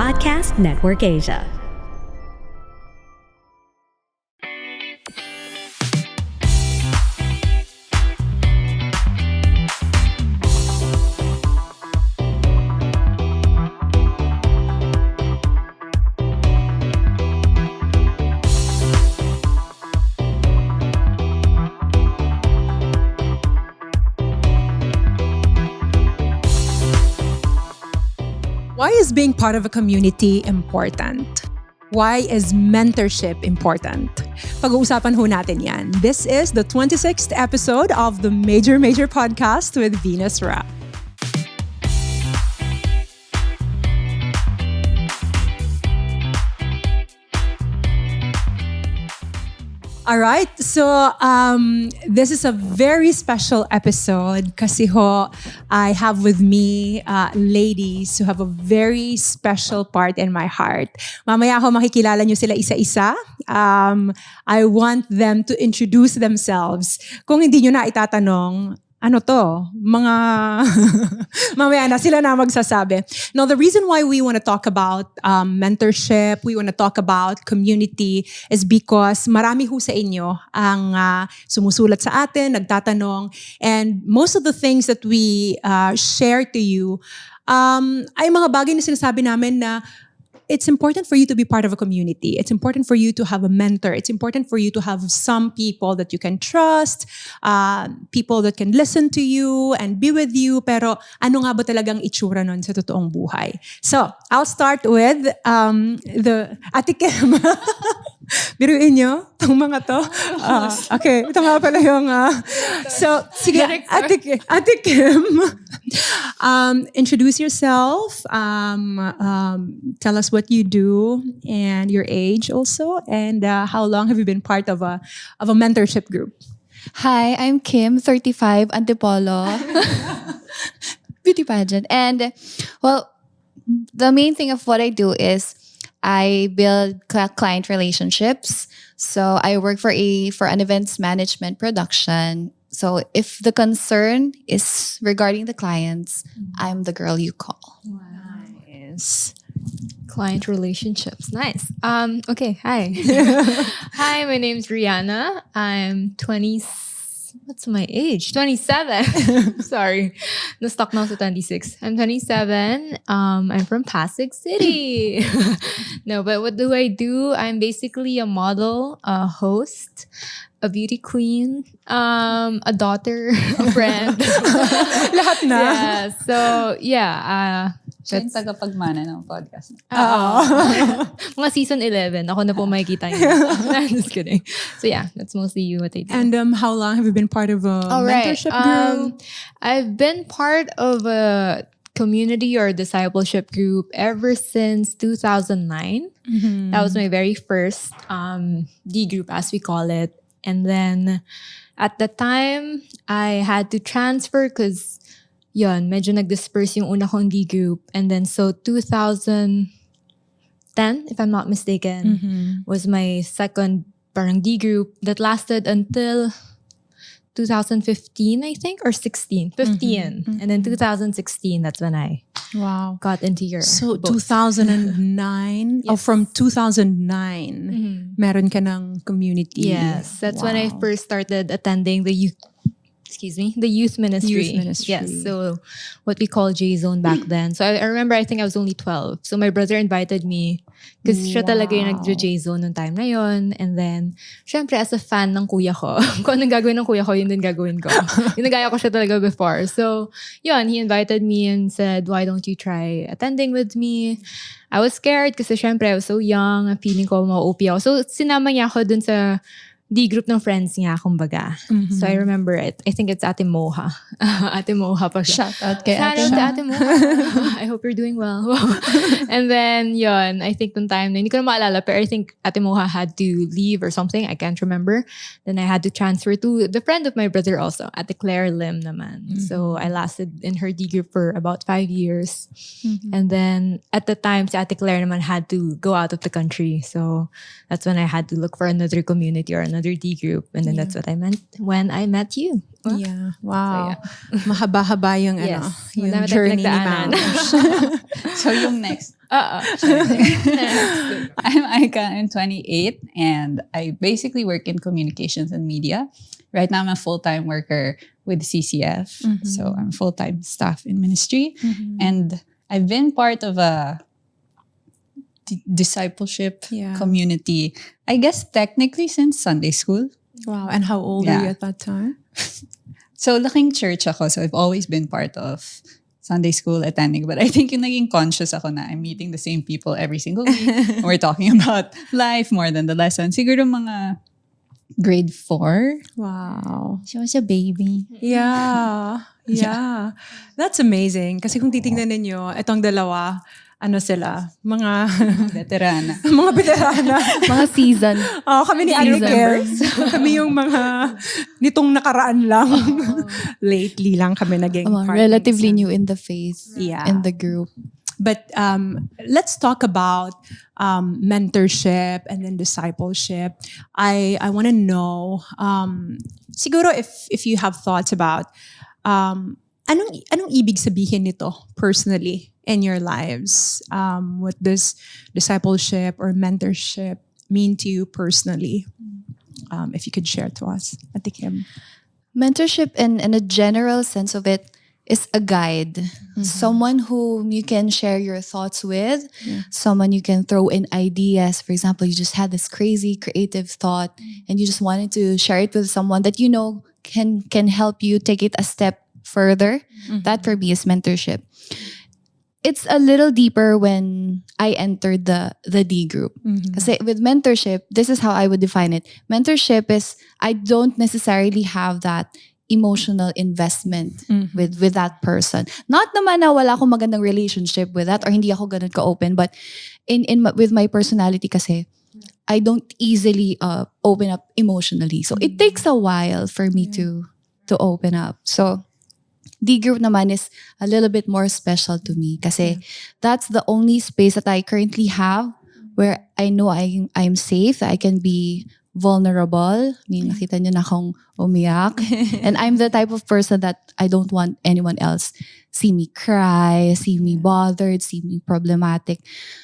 Podcast Network Asia. Why is being part of a community important? Why is mentorship important? Pag-uusapan ho natin yan. This is the 26th episode of the Major Podcast with Venus Ra. Alright, so this is a very special episode kasi ho, I have with me ladies who have a very special part in my heart. Mamaya ho makikilala nyo sila isa-isa. I want them to introduce themselves. Kung hindi nyo na itatanong, ano to? Mga mamaya na sila na magsasabi. Now, the reason why we want to talk about mentorship, we want to talk about community is because marami ho sa inyo ang sumusulat sa atin, nagtatanong, and most of the things that we share to you ay mga bagay na sinasabi namin na it's important for you to be part of a community. It's important for you to have a mentor. It's important for you to have some people that you can trust, people that can listen to you and be with you. Pero ano nga ba talagang itsura nun sa totoong buhay? So, I'll start with the Ate Kim. Biruin nyo, itong mga to. Okay, ito nga pala yung... so, sige, Ate Kim, introduce yourself. Tell us what you do and your age also, and how long have you been part of a mentorship group? Hi, I'm Kim, 35, Antipolo. Beauty pageant. And, well, the main thing of what I do is I build client relationships. So I work for an events management production. So if the concern is regarding the clients, I'm the girl you call. Nice. Client relationships. Nice. Okay, hi. Hi, my name's Riana. I'm 20. What's my age? 27. Sorry. Na-stuck na sa 26. I'm 27. I'm from Pasig City. No, but what do I do? I'm basically a model, a host, a beauty queen, a daughter, a friend. Lahat na. Yeah. So, yeah. Siya yung tagapagmana ng podcast. Mga season 11. Ako na po makikita niyo. I'm just kidding. So yeah, that's mostly what I do. And how long have you been part of a mentorship group? I've been part of a community or discipleship group ever since 2009. Mm-hmm. That was my very first D group, as we call it. And then at the time, I had to transfer because yun, medyo nag-disperse yung una kong D group. And then so 2010, if I'm not mistaken, was my second parang D group that lasted until 2015, I think, or 16. 15. And then 2016, that's when I got into your So both. 2009? Yes. From 2009, meron ka ng community. Yes, that's when I first started attending the youth ministry. Yes, so what we call J-Zone back then. So I remember, I think I was only 12. So my brother invited me because siya talaga yung nag-J-Zone nung time na yon. And then, syempre as a fan ng kuya ko, kung anong gagawin ng kuya ko, yun din gagawin ko. Yung nagaya ko siya talaga before. So, yun, he invited me and said, why don't you try attending with me? I was scared kasi syempre I was so young, feeling ko ma-OP ako. So, sinama niya ako dun sa D group ng friends niya, kumbaga. So I remember it. I think it's Ate Moha. Ate Moha pa siya. Shout out kay Shout out to Ate Moha. I hope you're doing well. And then, yun, I think nung time na, hindi ko na maalala, pero I think Ate Moha had to leave or something. I can't remember. Then I had to transfer to the friend of my brother also, Ate Claire Lim naman. So I lasted in her D group for about 5 years. And then, at the time, si Ate Claire naman had to go out of the country. So that's when I had to look for another community or another D group. And then that's what I meant when I met you. Well, yeah. Wow. So, mahaba-haba yung, yes. yung journey ni Ma'am. So yung next, I'm Aika. I'm 28 and I basically work in communications and media. Right now, I'm a full-time worker with CCF. So I'm full-time staff in ministry. And I've been part of a discipleship community, I guess technically since Sunday school. Wow. And how old are you at that time? So, laking church ako. So, I've always been part of Sunday school attending. But I think yung naging conscious ako na I'm meeting the same people every single week. And we're talking about life more than the lesson. Siguro mga grade 4. Wow. She was a baby. Yeah. Yeah. That's amazing. Kasi kung titingnan ninyo, itong dalawa, ano sila? Mga Veterana. mga veterana. Mga season. Oh, kami ni Ate Kim. Kami yung mga nitong nakaraan lang. Lately lang kami naging partners. Relatively new in the faith. Yeah. In the group. But let's talk about mentorship and then discipleship. I want to know, siguro if you have thoughts about anong ibig sabihin nito personally in your lives? What does discipleship or mentorship mean to you personally? If you could share to us, Ate Kim. Mentorship in a general sense of it is a guide. Someone whom you can share your thoughts with. Someone you can throw in ideas. For example, you just had this crazy creative thought and you just wanted to share it with someone that you know can help you take it a step further. That for me is mentorship. It's a little deeper when I entered the D group. Kasi with mentorship, this is how I would define it. Mentorship is, I don't necessarily have that emotional investment with that person. Not naman na wala akong magandang relationship with that or hindi ako ganun ka-open, but with my personality kasi, I don't easily open up emotionally. So it takes a while for me to open up. So D group naman is a little bit more special to me kasi that's the only space that I currently have where I know I'm safe, I can be vulnerable. I mean, nakita niyo na akong umiyak. And I'm the type of person that I don't want anyone else see me cry, see me bothered, see me problematic.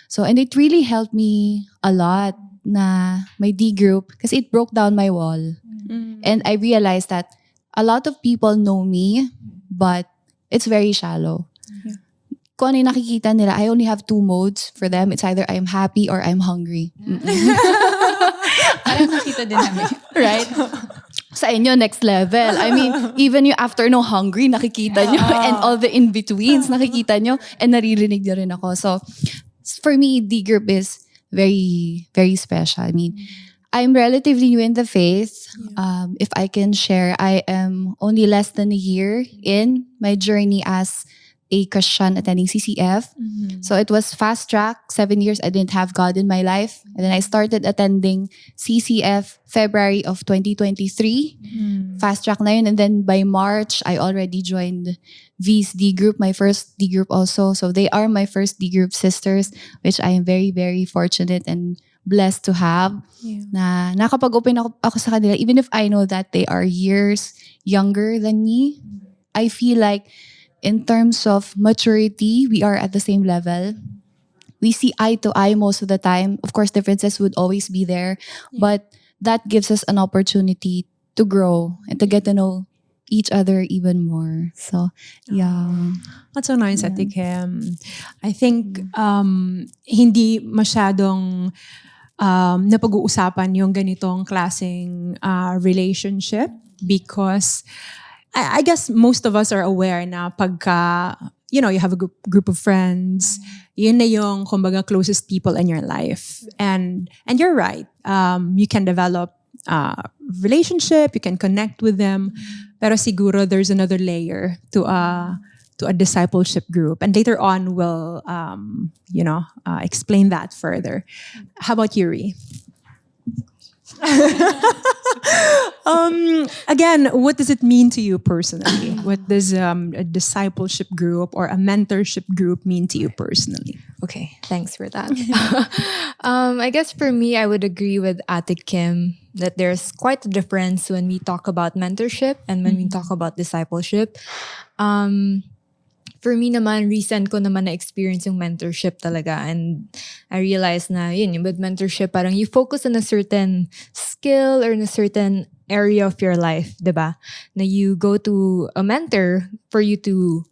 So, and it really helped me a lot na my D group kasi it broke down my wall. And I realized that a lot of people know me, but it's very shallow. Kung ano yung nakikita nila, I only have 2 modes for them. It's either I'm happy or I'm hungry. Parang nakita din namin. Right? Sa inyo, next level. I mean, even yung after no hungry, nakikita nyo. And all the in-betweens, nakikita nyo. And naririnig nyo rin ako. So, for me, D group is very, very special. I mean, I'm relatively new in the faith. If I can share, I am only less than a year in my journey as a Christian attending CCF. So it was fast track. 7 years, I didn't have God in my life. And then I started attending CCF February of 2023. Fast track na yun. And then by March, I already joined V's D group, my first D group also. So they are my first D group sisters, which I am very, very fortunate and blessed to have. Na nakapag-open ako sa kanila, even if I know that they are years younger than me, I feel like in terms of maturity, we are at the same level. We see eye to eye most of the time. Of course, differences would always be there, but that gives us an opportunity to grow and to get to know each other even more. So, yeah. That's so nice, Ate Kim. I think hindi masyadong napag-uusapan yung ganitong klaseng relationship because I guess most of us are aware na pagka, you know, you have a group of friends, yun na yung kumbaga closest people in your life. And you're right. You can develop relationship, you can connect with them, pero siguro there's another layer to a discipleship group. And later on we'll explain that further. How about Yuri? Again, what does it mean to you personally? What does a discipleship group or a mentorship group mean to you personally? Okay, thanks for that. I guess for me, I would agree with Ate Kim that there's quite a difference when we talk about mentorship and when we talk about discipleship. for me naman, recent ko naman na-experience yung mentorship talaga. And I realized na, yun, yung with mentorship, parang you focus on a certain skill or in a certain area of your life, diba? Na you go to a mentor for you to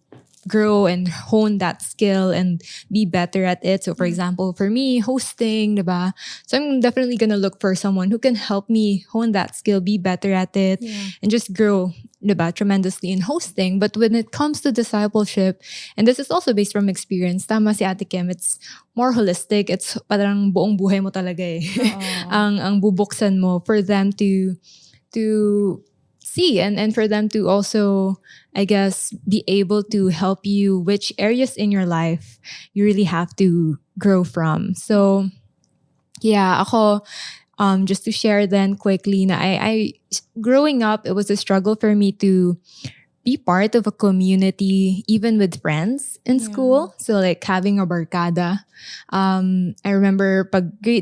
grow and hone that skill and be better at it. So for example, for me, hosting, diba? So I'm definitely gonna look for someone who can help me hone that skill, be better at it, and just grow, diba, tremendously in hosting. But when it comes to discipleship, and this is also based from experience, tama si Ate Kim, it's more holistic. It's parang buong buhay mo talaga eh. ang bubuksan mo for them to see and for them to also, I guess, be able to help you which areas in your life you really have to grow from. So yeah, ako, just to share then quickly na I growing up, it was a struggle for me to be part of a community, even with friends in school. So like having a barkada. I remember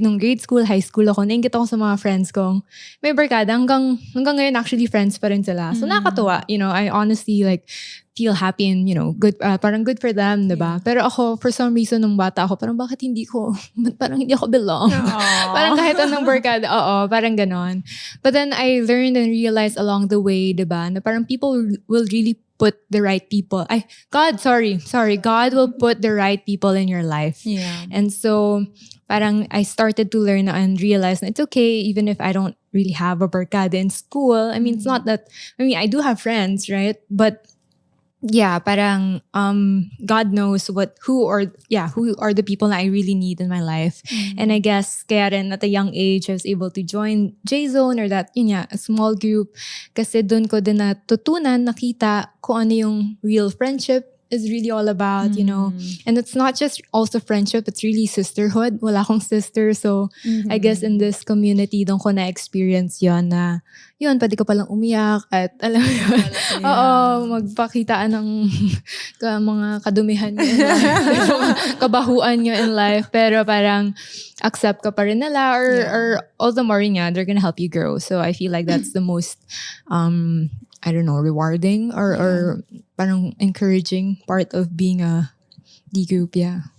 nung grade school, high school ako, nainggit ako sa mga friends kong may barkada. Hanggang ngayon actually friends pa rin sila. So nakakatuwa. You know, I honestly like feel happy and, you know, good, parang good for them, diba? Pero ako, for some reason, nung bata ako, parang bakit parang hindi ako belong. Parang kahit anong barkada, parang ganon. But then I learned and realized along the way, diba, na parang people will really put the right people. God will put the right people in your life. Yeah. And so, parang I started to learn and realize that it's okay even if I don't really have a barkada in school. I mean, it's not that, I do have friends, right? But yeah, parang God knows who are the people that I really need in my life. And I guess kaya rin at a young age I was able to join J-Zone or that a small group kasi doon ko din natutunan, nakita kung ano yung real friendship is really all about, you know. And it's not just also friendship, it's really sisterhood. Wala akong sister, so I guess in this community doon ko na-experience yon na yun, pwede ka palang umiyak at alam mo yun, magpakitaan ng mga kadumihan nyo in life, kabahuan nyo in life, pero parang accept ka pa rin nila or all the more they're gonna help you grow. So I feel like that's the most I don't know, rewarding or parang encouraging part of being a D group, Yeah.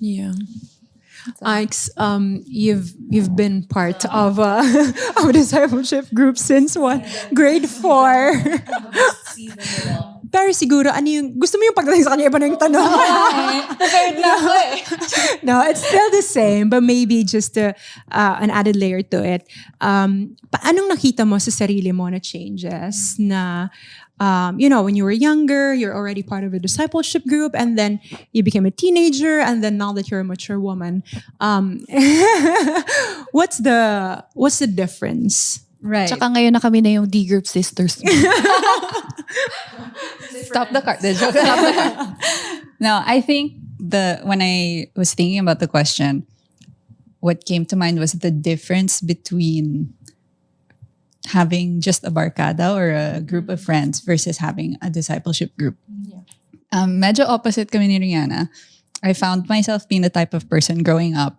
Ike's, you've been part of a discipleship group since what? Grade 4. Pero siguro, ano yung, gusto mo yung pagdating sa kanya, iba na yung tanong. Prepared na ako eh. No, it's still the same, but maybe just an added layer to it. Anong nakita mo sa sarili mo na changes na, when you were younger, you're already part of a discipleship group, and then you became a teenager, and then now that you're a mature woman, what's the difference? Right. Tsaka ngayon na kami na yung D-group sisters. Stop the cart. Stop the cart. No, I think when I was thinking about the question, what came to mind was the difference between having just a barkada or a group of friends versus having a discipleship group. Medyo opposite kami ni Riana. I found myself being the type of person growing up,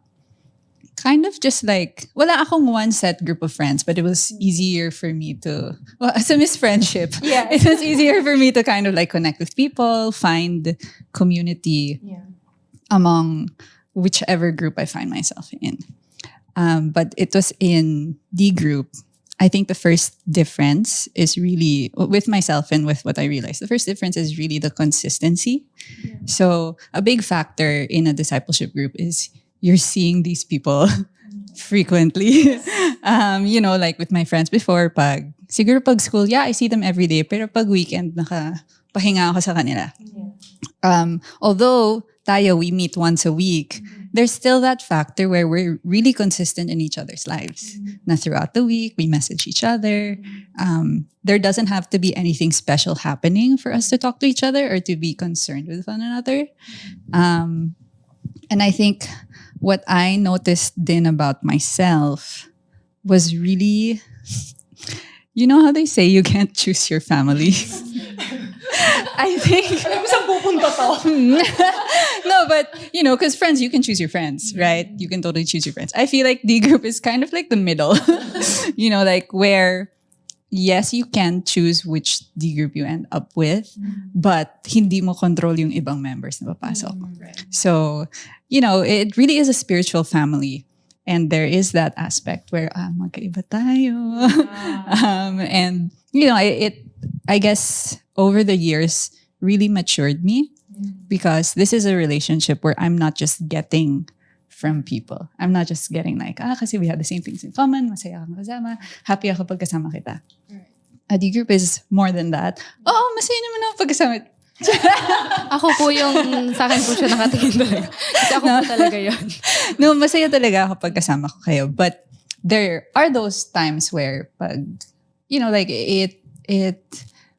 kind of just like, wala akong one set group of friends, but it was easier for me to, as a Miss Friendship, it was easier for me to kind of like connect with people, find community among whichever group I find myself in. But it was in D group. I think the first difference is really, with myself and with what I realized, the first difference is really the consistency. So a big factor in a discipleship group is you're seeing these people frequently. Like with my friends before, siguro pag school, I see them every day. Pero pag weekend, nakapahinga ako sa kanila. Although we meet once a week, there's still that factor where we're really consistent in each other's lives. Na throughout the week, we message each other. There doesn't have to be anything special happening for us to talk to each other or to be concerned with one another. And I think what I noticed then about myself was really, you know how they say you can't choose your family? I think... No, but, because friends, you can choose your friends, right? You can totally choose your friends. I feel like D group is kind of like the middle, like where yes, you can choose which D group you end up with, but hindi mo control yung ibang members na papasok. So, it really is a spiritual family. And there is that aspect where magkaiba tayo. And, I guess over the years really matured me because this is a relationship where I'm not just getting from people. I'm not just getting like, kasi we have the same things in common, masaya kang kasama, happy ako pag kasama kita. A D group is more than that. Oo, masaya naman ako pag kasama. Ako po yung, sa akin po siya nakatingin talaga. Kasi ako po talaga yun. No, masaya talaga ako pag kasama ko kayo. But there are those times where pag, like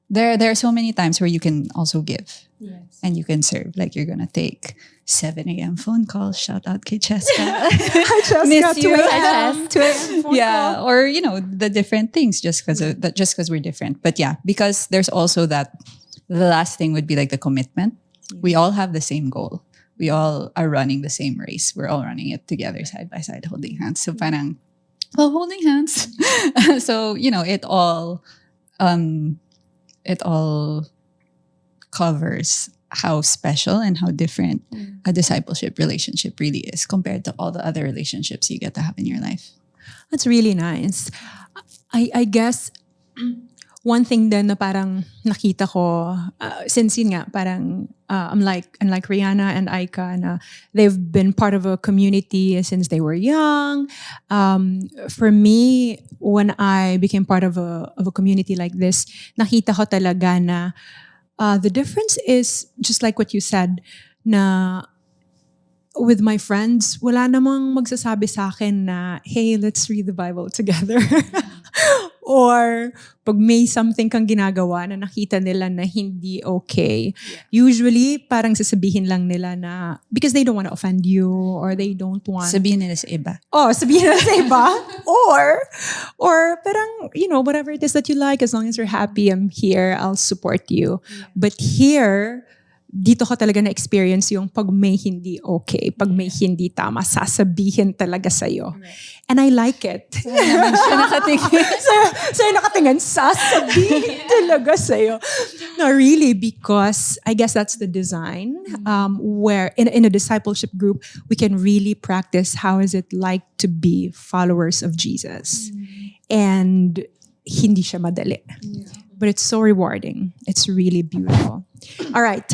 there are so many times where you can also give. Yes. And you can serve. Like you're gonna take 7 a.m. phone calls. Shout out kay Cheska. Hi, Cheska. Miss you. 2 a.m. 2 a.m. phone Yeah, call. or the different things just because we're different. But yeah, because there's also that. The last thing would be like the commitment. We all have the same goal. We all are running the same race. We're all running it together, side by side, holding hands. So parang, holding hands. So it all covers how special and how different a discipleship relationship really is compared to all the other relationships you get to have in your life. That's really nice. I guess one thing then na parang nakita ko, since yun nga, parang unlike Riana and Aika, na they've been part of a community since they were young. For me, when I became part of a community like this, nakita ko talaga na the difference is just like what you said, na with my friends, wala namang magsasabi sa akin na, hey, let's read the Bible together. Or pag may something kang ginagawa na nakita nila na hindi okay, usually parang sasabihin lang nila na because they don't want to offend you or they don't want... Sabihin nila sa iba. Oh, sabihin nila sa iba. Or parang, whatever it is that you like, as long as you're happy, I'm here, I'll support you. But here, dito ko talaga na-experience yung pag may hindi okay, pag may hindi tama, sasabihin talaga sa'yo. And I like it. Siya nakatingin. Sa'yo nakatingin, sasabihin talaga sa'yo. No, really, because I guess that's the design where in a discipleship group, we can really practice how is it like to be followers of Jesus. And hindi siya madali. But it's so rewarding. It's really beautiful. All right.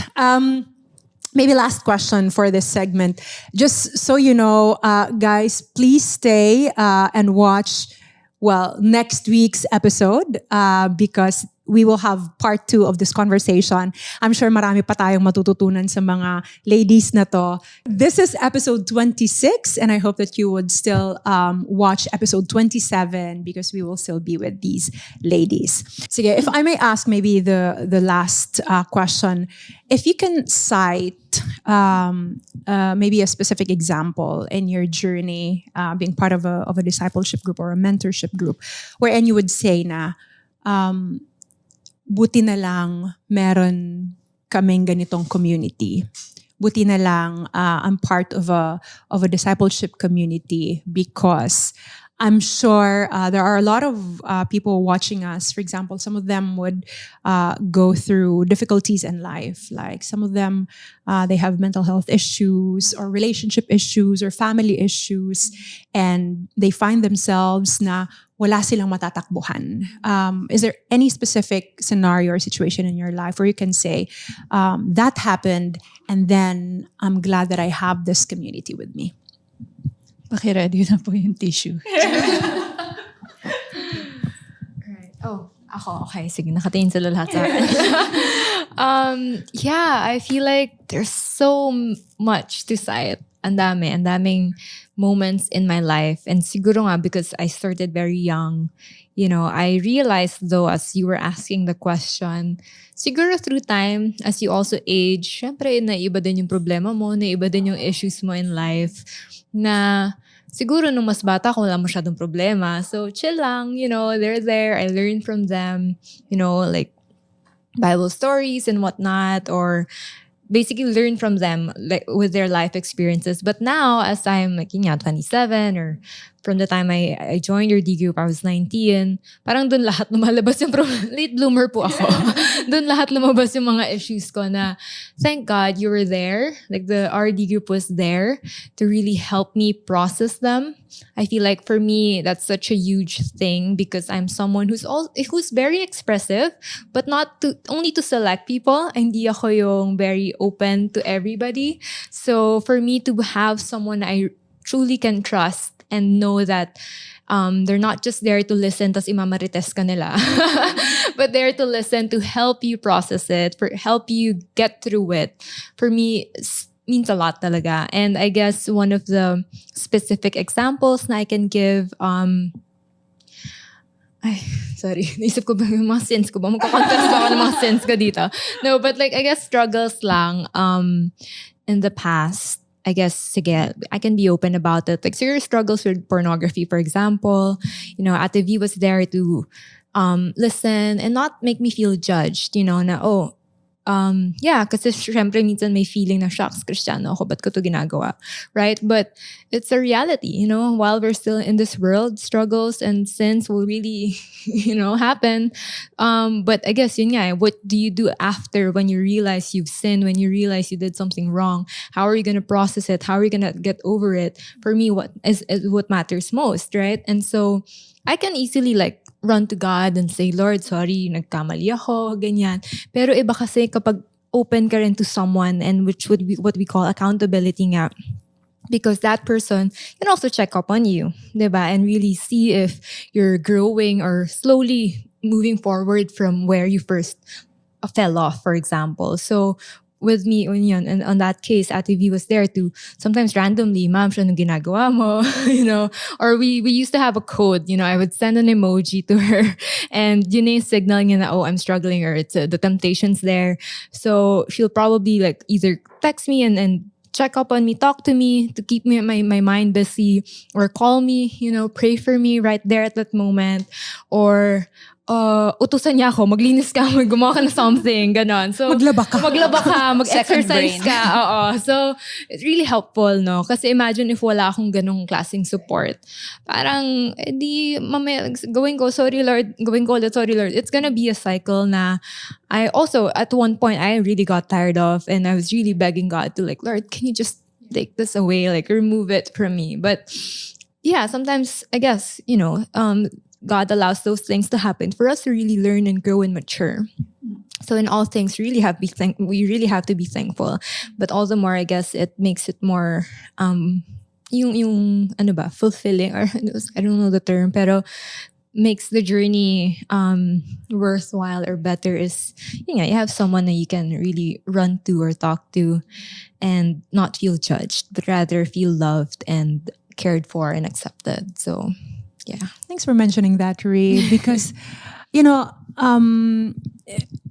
Maybe last question for this segment. Just so you know, guys, please stay and watch, next week's episode because we will have part 2 of this conversation. I'm sure marami pa tayong matututunan sa mga ladies na to. This is episode 26 and I hope that you would still watch episode 27 because we will still be with these ladies. Sige, if I may ask maybe the last question, if you can cite maybe a specific example in your journey being part of a discipleship group or a mentorship group wherein you would say na buti na lang meron kaming ganitong community. Buti na lang I'm part of a discipleship community because I'm sure there are a lot of people watching us. For example, some of them would go through difficulties in life. Like some of them, they have mental health issues or relationship issues or family issues. And they find themselves na wala silang matatakbuhan. Is there any specific scenario or situation in your life where you can say, that happened and then I'm glad that I have this community with me? Pakiready na po yung tissue. Oh, ako. Okay, sige. Nakatingin sila lahat sa akin. Yeah, I feel like there's so much to cite. Ang daming moments in my life. And siguro nga, because I started very young, I realized though, as you were asking the question, siguro through time, as you also age, syempre, naiba din yung problema mo, naiba din yung issues mo in life, na siguro nung mas bata ko, wala masyadong problema. So, chill lang, they're there. I learn from them, like Bible stories and whatnot, or basically learn from them like with their life experiences. But now, as I'm 27 or from the time I joined your D group, I was 19. Parang dun lahat lumalabas yung late bloomer po ako. Dun lahat lumabas yung mga issues ko na thank God you were there. Like the RD group was there to really help me process them. I feel like for me, that's such a huge thing because I'm someone who's very expressive, but not only to select people. Hindi ako yung very open to everybody. So for me to have someone I truly can trust and know that they're not just there to listen tas imamarites ka nila, but there to listen to help you process it, help you get through it. For me, means a lot talaga. And I guess one of the specific examples na I can give, naisip ko ba yung mga sins ko ba? Magkakonfess ba ako ng mga sins ko dito? No, but like, I guess struggles lang in the past. I guess, sige, I can be open about it. Like serious struggles with pornography, for example. You know, Ate V was there to listen and not make me feel judged, you know, na, kasi syempre minsan may feeling na, shucks, Kristiyano ako, ba't ko to ginagawa? Right? But it's a reality, you know, while we're still in this world, struggles and sins will really, you know, happen. But I guess yun nga, what do you do after when you realize you've sinned, when you realize you did something wrong? How are you going to process it? How are you going to get over it? For me, what is what matters most, right? And so I can easily like run to God and say, Lord, sorry, nagkamali ako, ganyan. Pero iba kasi kapag open ka rin to someone and which would be what we call accountability nga. Because that person can also check up on you, diba? And really see if you're growing or slowly moving forward from where you first fell off, for example. So with me, and on that case, Ate V was there to sometimes randomly, ma'am, siya nung ginagawa mo, you know, or we used to have a code, you know, I would send an emoji to her and yun yung signal niya na, I'm struggling or it's the temptation's there. So she'll probably like either text me and check up on me, talk to me to keep me my mind busy, or call me, you know, pray for me right there at that moment, or utusan niya ako, maglinis ka, gumawa ka na something, ganon. So, maglaba ka, mag-exercise ka. Oo. So, it's really helpful, no? Kasi imagine if wala akong ganong klaseng support. Parang, di, mamaya, gawin ko, sorry Lord, sorry Lord. It's gonna be a cycle na I also, at one point, I really got tired of, and I was really begging God to like, Lord, can you just take this away, like remove it from me? But yeah, sometimes, I guess, you know, God allows those things to happen for us to really learn and grow and mature. So in all things, we really have to be thankful. But all the more, I guess, it makes it more yung ano ba, fulfilling, or I don't know the term, pero makes the journey worthwhile or better is, you have someone that you can really run to or talk to and not feel judged, but rather feel loved and cared for and accepted. So yeah. Thanks for mentioning that, Ray, because,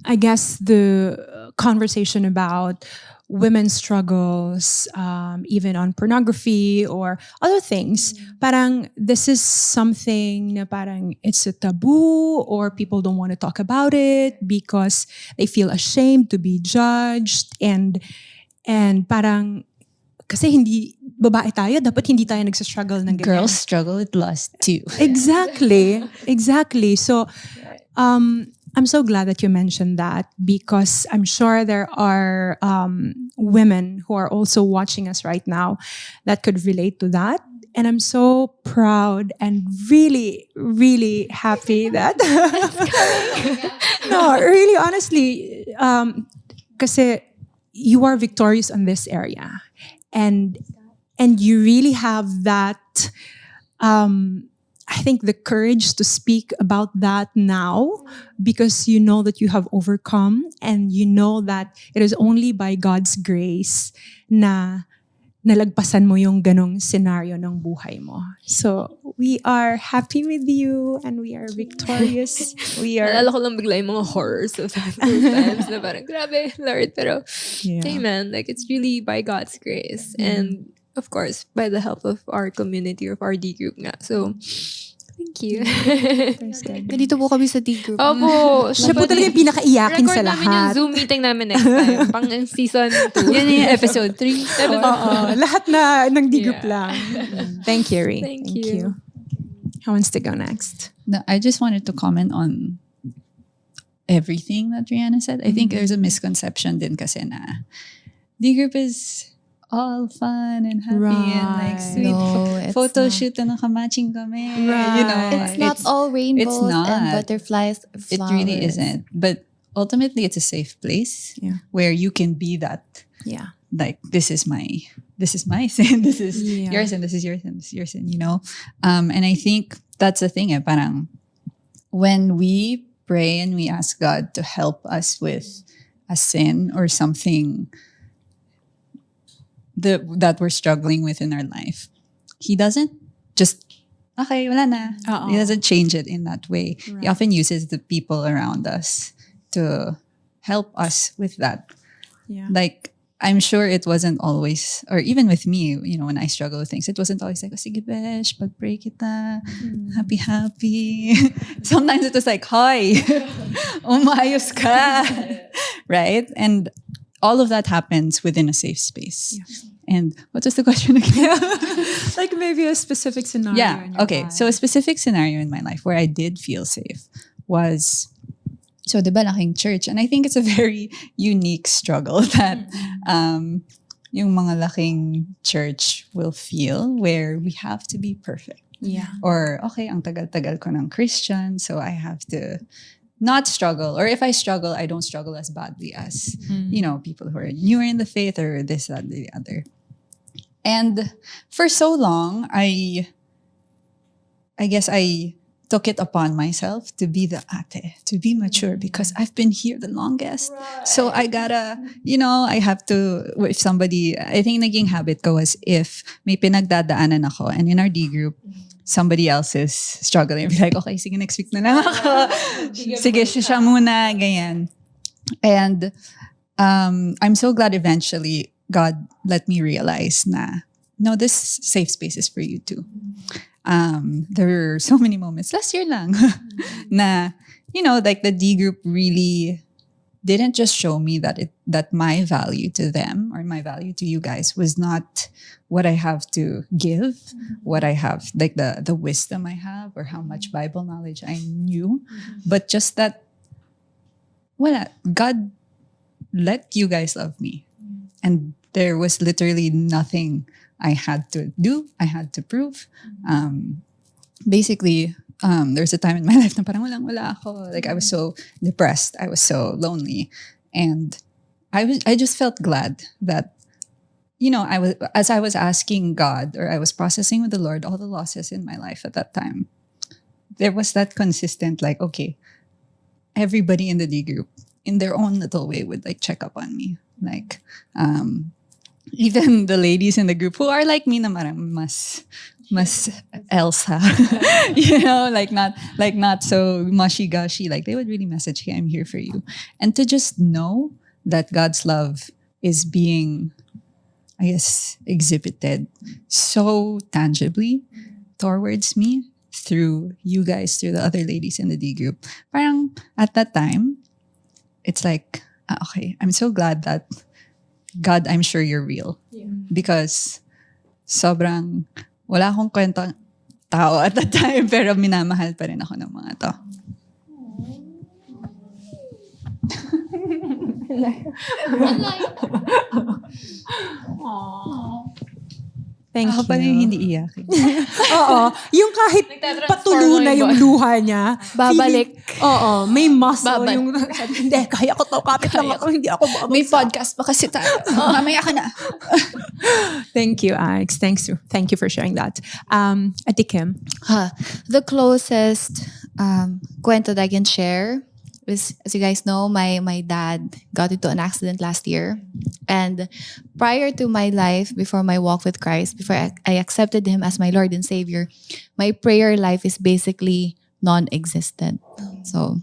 I guess the conversation about women's struggles, even on pornography or other things, parang this is something na parang it's a taboo, or people don't want to talk about it because they feel ashamed to be judged, and parang kasi hindi babae tayo, dapat hindi tayo nagsastruggle ng ganyan. Girls struggle with lust too. Exactly. So, I'm so glad that you mentioned that, because I'm sure there are women who are also watching us right now that could relate to that. And I'm so proud and really, really happy that... No, really, honestly, kasi you are victorious in this area. And you really have that... I think the courage to speak about that now, because you know that you have overcome, and you know that it is only by God's grace na nalagpasan mo yung ganong scenario ng buhay mo. So, we are happy with you and we are victorious. Nalala ko lang bigla yung mga horrors of those times na parang, grabe, Lord. Pero, amen. Like, it's really by God's grace. And, of course, by the help of our community, of our D group nga. So, thank you. Ganito po kami sa D group. Opo. Siya po talaga yung pinakaiyakin sa Record namin yung lahat. Zoom meeting namin next time. Pang season 2. Yan yung episode 3. Oo, lahat na ng D group lang. Thank you, Ray. Thank you. Who wants to go next? No, I just wanted to comment on everything that Riana said. I think there's a misconception din kasi na D group is all fun and happy and like Right. sweet. No, it's Photo not. shoot na nakamatching kami. Right. You know, It's not all rainbows not. and butterflies. It really flowers. isn't. But ultimately, it's a safe place where you can be that. Yeah. Like this is my sin. This is Yeah. your sin. This is your sin. This is your sin. You know, and I think that's the thing. Parang when we pray and we ask God to help us with a sin or something that we're struggling with in our life, He doesn't just okay, wala na. Uh-oh. He doesn't change it in that way. He Right. often uses the people around us to help us with that. Yeah. Like, I'm sure it wasn't always, or even with me, you know, when I struggle with things, it wasn't always like, oh, sige besh, pag-pray kita, happy, happy. Sometimes it was like, hoy, umayos ka. Right? And all of that happens within a safe space. And what was the question again? Like maybe a specific scenario. Yeah. in your Okay. life. So a specific scenario in my life where I did feel safe was, so diba laking church? And I think it's a very unique struggle that yung mga laking church will feel where we have to be perfect. Yeah. Or, okay, ang tagal-tagal ko ng Christian, so I have to not struggle. Or if I struggle, I don't struggle as badly as, you know, people who are newer in the faith or this, that, the other. And for so long, I guess I took it upon myself to be the ate, to be mature because I've been here the longest. Right. So I gotta, you know, I have to, if somebody, I think naging habit ko was if may pinagdadaanan ako and in our D group, somebody else is struggling. I'd be like, okay, sige, next week na lang ako. Sige, siya muna, ganyan. And I'm so glad eventually God let me realize na, no, this safe space is for you too. There were so many moments, last year lang, na, you know, like the D group really didn't just show me that my value to them or my value to you guys was not what I have to give, what I have, like the wisdom I have or how much Bible knowledge I knew, but just that, well, God let you guys love me. And there was literally nothing I had to do, I had to prove. Basically, there's a time in my life na parang walang-wala ako. Like I was so depressed, I was so lonely. And I just felt glad that, you know, as I was asking God or I was processing with the Lord all the losses in my life at that time, there was that consistent like, okay, everybody in the D group in their own little way would like check up on me. Like, even the ladies in the group who are like me na marang mas Elsa, you know, like not so mushy-gushy. Like they would really message, hey, I'm here for you. And to just know that God's love is being, I guess, exhibited so tangibly towards me through you guys, through the other ladies in the D group. Parang at that time, it's like, okay, I'm so glad that God, I'm sure you're real. Yeah. Because sobrang wala akong kwentang tao at that time pero minamahal pa rin ako ng mga to. Thank ako you. pa rin hindi iyak. Oo. Yung kahit patulo na yung luha niya. Babalik. Oo. May muscle Babalik. yung, hindi, kaya ko to. Kapit lang ako. Hindi ako babagsak. May podcast pa kasi tayo. Mamaya ka na. Thank you, Alex. Thank you for sharing that. Ate Kim. The closest kwento that I can share is, as you guys know, my dad got into an accident last year. And prior to my life, before my walk with Christ, before I accepted Him as my Lord and Savior, my prayer life is basically non-existent. So,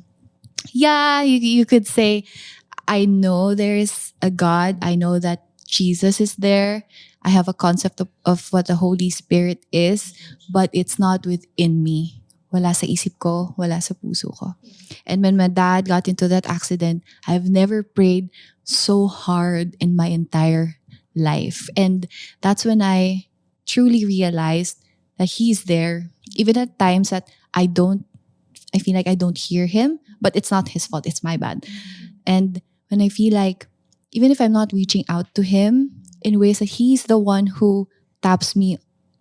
yeah, you could say, I know there's a God. I know that Jesus is there. I have a concept of what the Holy Spirit is, but it's not within me. Wala sa isip ko, wala sa puso ko. And when my dad got into that accident, I've never prayed so hard in my entire life. And that's when I truly realized that He's there. Even at times that I feel like I don't hear Him, but it's not His fault, it's my bad. And when I feel like, even if I'm not reaching out to Him in ways that He's the one who taps me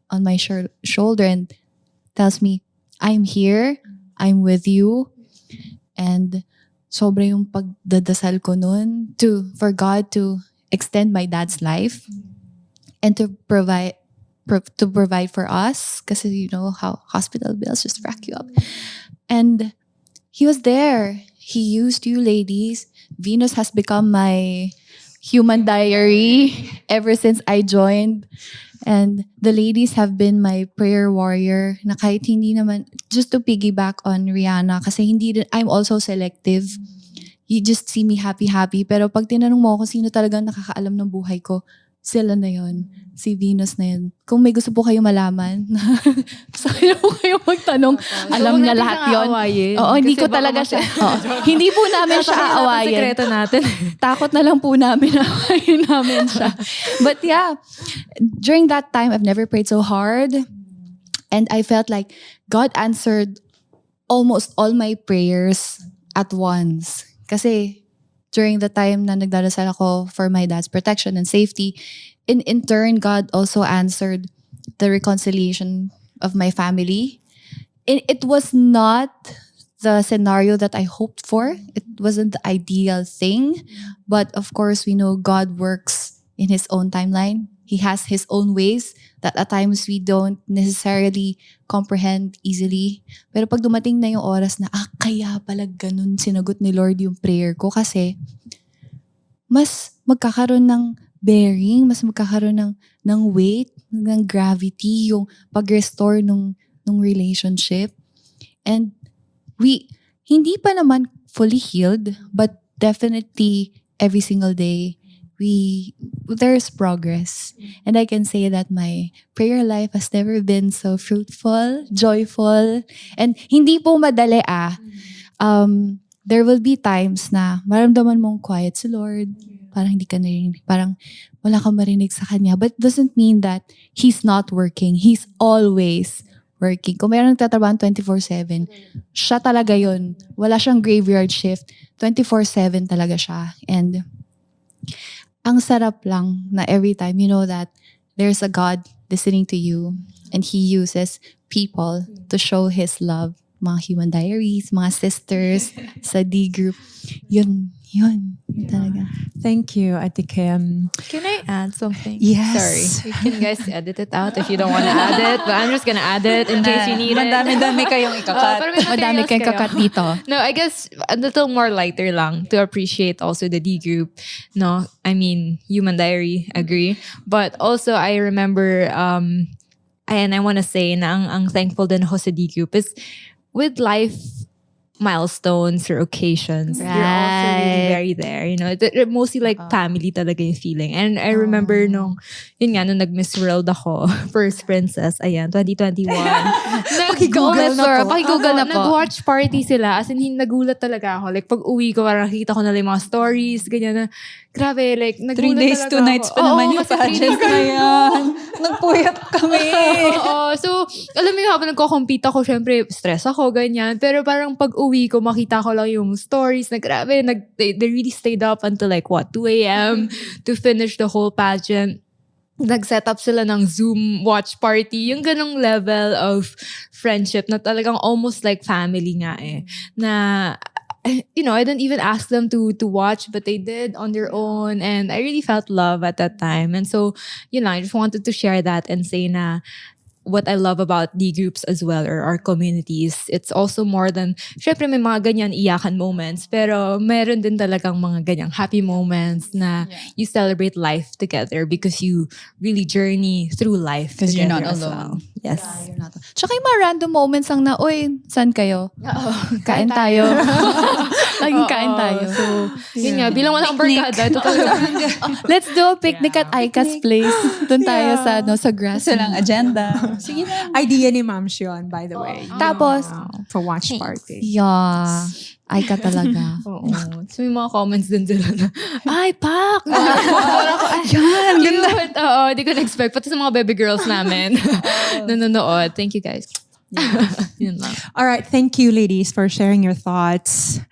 on my shoulder and tells me, I'm here, I'm with you. And sobra yung pagdadasal ko nun for God to extend my dad's life and to provide for us, kasi you know how hospital bills just rack you up. And He was there. He used you ladies. Venus has become my human diary ever since I joined. And the ladies have been my prayer warrior na kahit hindi naman, just to piggyback on Riana, kasi I'm also selective. You just see me happy. Pero pag tinanong mo ako sino talagang nakakaalam ng buhay ko, sila na yon, si Venus na yun. Kung may gusto po kayo malaman, sa'yo po kayo magtanong, alam niya lahat yon. Oo, hindi ko talaga siya. Hindi po namin siya aawayin. Sekreto natin. Takot na lang po namin na awayin namin siya. But yeah, during that time, I've never prayed so hard. And I felt like God answered almost all my prayers at once. Kasi during the time na nagdarasal ako for my dad's protection and safety, in turn, God also answered the reconciliation of my family. It was not the scenario that I hoped for. It wasn't the ideal thing. But of course, we know God works in His own timeline. He has His own ways that at times we don't necessarily comprehend easily. Pero pag dumating na yung oras na, kaya pala ganun sinagot ni Lord yung prayer ko, kasi mas magkakaroon ng bearing, mas magkakaroon ng weight, ng gravity, yung pag-restore nung relationship. And hindi pa naman fully healed, but definitely every single day, there's progress. And I can say that my prayer life has never been so fruitful, joyful, and hindi po madali there will be times na maramdaman mong quiet si Lord, parang hindi ka narinig, parang wala kang marinig sa Kanya, but it doesn't mean that He's not working. He's always working. Kung mayroong nagtatrabaho 24/7, siya talaga yun. Wala siyang graveyard shift. 24/7 talaga siya. And ang sarap lang na every time you know that there's a God listening to you and He uses people to show His love. Mga human diaries, mga sisters sa D group. Yun talaga. Thank you, Ate Kim. Can I add something? Yes. Sorry. You can guys edit it out if you don't want to add it. But I'm just gonna add it in case you need it. Madami kayong ikakat. Madami kang kakat dito. No, I guess a little more lighter lang to appreciate also the D group. No, I mean, human diary, agree. But also, I remember, and I want to say na ang thankful din ako sa D group is with life milestones or occasions, you're also really very there. You know, they're mostly like family talaga yung feeling. And I remember nung nag-Miss World ako, First Princess, 2021. Pakigoogle na po. Pakigoogle na po. Nag-watch party sila. As in, nagulat talaga ako. Like, pag uwi ko, parang nakita ko na lang yung mga stories, ganyan na. Grabe, like, 3 nagulat days, talaga 2 nights ako. pa naman yung kasi 3 pageant days na yan. Nagpuyat kami. Oo. So, alam mo yung habang nagko-compete ako, syempre, stress ako, ganyan. Pero parang pag uwi ko, makita ko lang yung stories na grabe, they really stayed up until like, 2 a.m. to finish the whole pageant. Nag-set up sila ng Zoom watch party. Yung ganong level of friendship na talagang almost like family nga Na, you know, I didn't even ask them to watch, but they did on their own. And I really felt love at that time. And so, I just wanted to share that and say na what I love about D groups as well, or our communities, it's also more than, syempre may mga ganyan iyakan moments, pero meron din talagang mga ganyang happy moments na you celebrate life together because you really journey through life because you're not as alone. well. Yes. You're not. Tsaka yung mga random moments lang na, saan kayo? Kain tayo. Laging kain tayo. So, yun nga, bilang walang barkada, ito talaga. Let's do a picnic at Aika's place. Doon tayo sa grass. Gusto lang agenda. Sige na. Idea ni Ma'am Shion, by the way. Tapos, For watch party. yeah. Ay ka talaga. Oo. So, may mga comments din sila na, ay, pak! Yan, ganda. Cute! Oo, di ko na-expect. Pati sa mga baby girls namin. Nanonood. Thank you guys. Yun lang. All right. Thank you, ladies, for sharing your thoughts.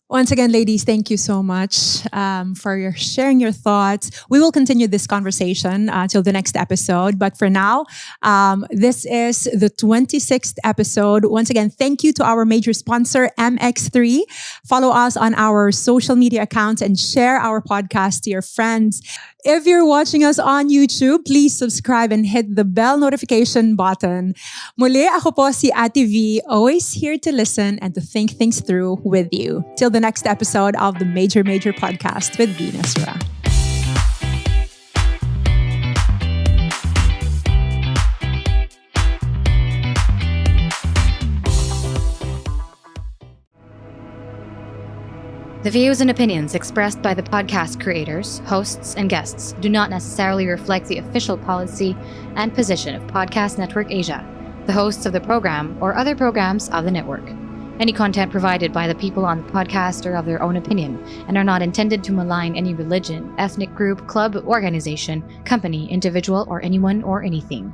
Once again, ladies, thank you so much for sharing your thoughts. We will continue this conversation till the next episode. But for now, this is the 26th episode. Once again, thank you to our major sponsor, MX3. Follow us on our social media accounts and share our podcast to your friends. If you're watching us on YouTube, please subscribe and hit the bell notification button. Muli, ako po si Ate V, always here to listen and to think things through with you. Till the next episode of the Major Podcast with Venus Ra. The views and opinions expressed by the podcast creators, hosts, and guests do not necessarily reflect the official policy and position of Podcast Network Asia, the hosts of the program, or other programs of the network. Any content provided by the people on the podcast are of their own opinion and are not intended to malign any religion, ethnic group, club, organization, company, individual, or anyone or anything.